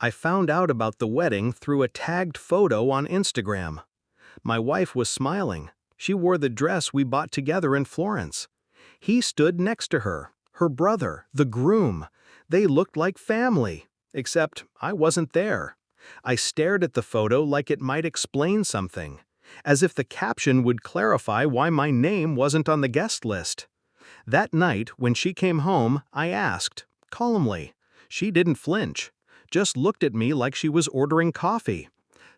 I found out about the wedding through a tagged photo on Instagram. My wife was smiling. She wore the dress we bought together in Florence. He stood next to her, her brother, the groom. They looked like family, except I wasn't there. I stared at the photo like it might explain something, as if the caption would clarify why my name wasn't on the guest list. That night, when she came home, I asked, calmly. She didn't flinch, just looked at me like she was ordering coffee.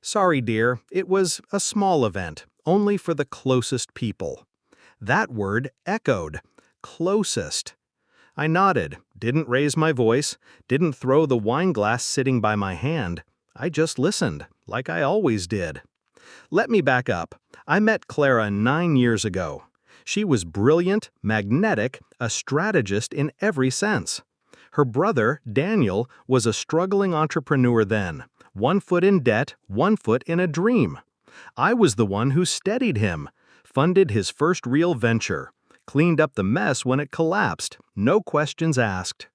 "Sorry, dear, it was a small event, only for the closest people." That word echoed. Closest. I nodded, didn't raise my voice, didn't throw the wine glass sitting by my hand. I just listened, like I always did. Let me back up. I met Clara 9 years ago. She was brilliant, magnetic, a strategist in every sense. Her brother, Daniel, was a struggling entrepreneur then, 1 foot in debt, 1 foot in a dream. I was the one who steadied him, funded his first real venture, cleaned up the mess when it collapsed, no questions asked.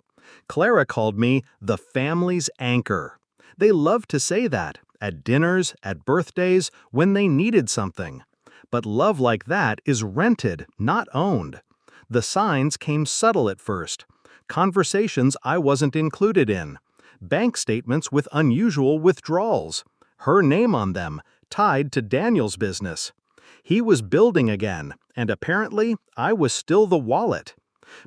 Clara called me the family's anchor. They loved to say that, at dinners, at birthdays, when they needed something. But love like that is rented, not owned. The signs came subtle at first. Conversations I wasn't included in. Bank statements with unusual withdrawals. Her name on them, tied to Daniel's business. He was building again, and apparently I was still the wallet.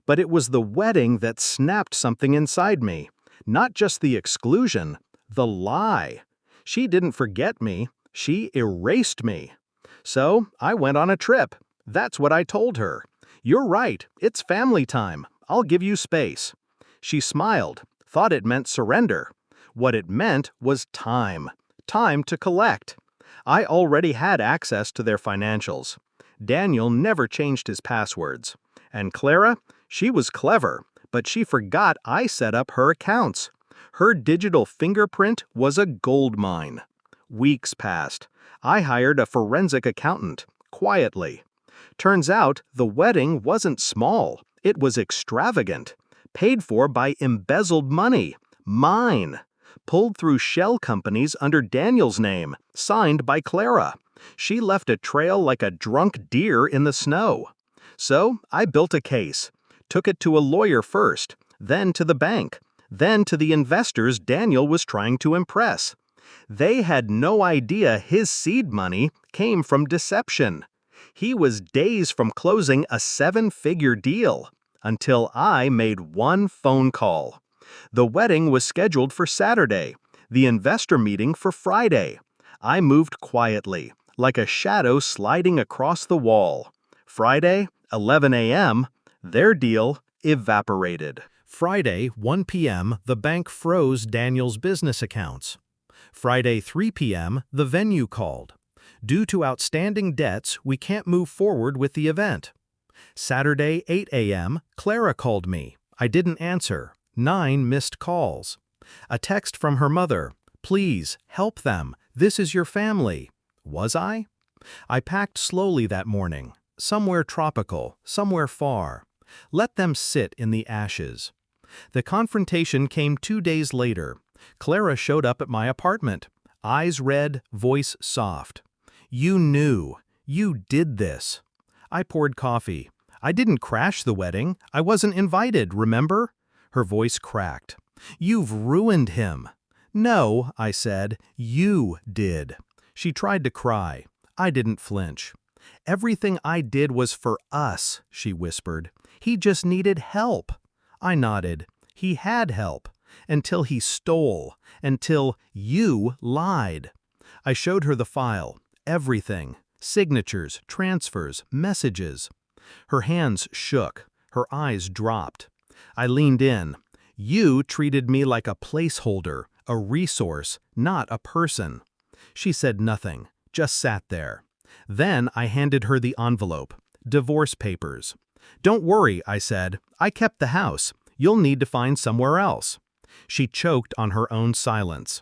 But it was the wedding that snapped something inside me. Not just the exclusion, the lie. She didn't forget me, she erased me. So I went on a trip. That's what I told her. "You're right, it's family time. I'll give you space." She smiled, thought it meant surrender. What it meant was time. Time to collect. I already had access to their financials. Daniel never changed his passwords. And Clara, she was clever, but she forgot I set up her accounts. Her digital fingerprint was a gold mine. Weeks passed. I hired a forensic accountant, quietly. Turns out the wedding wasn't small, it was extravagant. Paid for by embezzled money. Mine. Pulled through shell companies under Daniel's name, signed by Clara. She left a trail like a drunk deer in the snow. So I built a case. Took it to a lawyer first, then to the bank, then to the investors Daniel was trying to impress. They had no idea his seed money came from deception. He was days from closing a 7-figure deal, until I made one phone call. The wedding was scheduled for Saturday, the investor meeting for Friday. I moved quietly, like a shadow sliding across the wall. Friday, 11 a.m., their deal evaporated. Friday, 1 p.m., the bank froze Daniel's business accounts. Friday, 3 p.m., the venue called. "Due to outstanding debts, we can't move forward with the event." Saturday, 8 a.m., Clara called me. I didn't answer. 9 missed calls. A text from her mother. "Please, help them. This is your family." Was I? I packed slowly that morning. Somewhere tropical, somewhere far. Let them sit in the ashes. The confrontation came 2 days later. Clara showed up at my apartment. Eyes red, voice soft. "You knew. You did this." I poured coffee. "I didn't crash the wedding. I wasn't invited, remember?" Her voice cracked. "You've ruined him." "No," I said, "you did." She tried to cry. I didn't flinch. "Everything I did was for us," she whispered. "He just needed help." I nodded. He had help. Until he stole. Until you lied. I showed her the file. Everything. Signatures, transfers, messages. Her hands shook. Her eyes dropped. I leaned in. "You treated me like a placeholder, a resource, not a person." She said nothing, just sat there. Then I handed her the envelope. Divorce papers. "Don't worry," I said. "I kept the house. You'll need to find somewhere else." She choked on her own silence.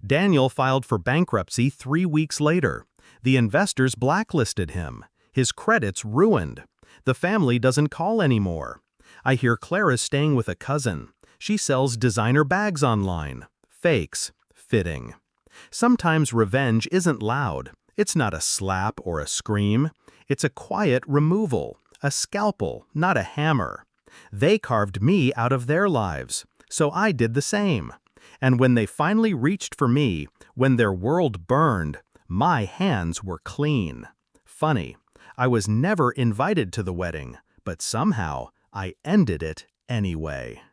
Daniel filed for bankruptcy 3 weeks later. The investors blacklisted him. His credit's ruined. The family doesn't call anymore. I hear Clara's staying with a cousin. She sells designer bags online. Fakes. Fitting. Sometimes revenge isn't loud. It's not a slap or a scream. It's a quiet removal, a scalpel, not a hammer. They carved me out of their lives, so I did the same. And when they finally reached for me, when their world burned, my hands were clean. Funny, I was never invited to the wedding, but somehow I ended it anyway.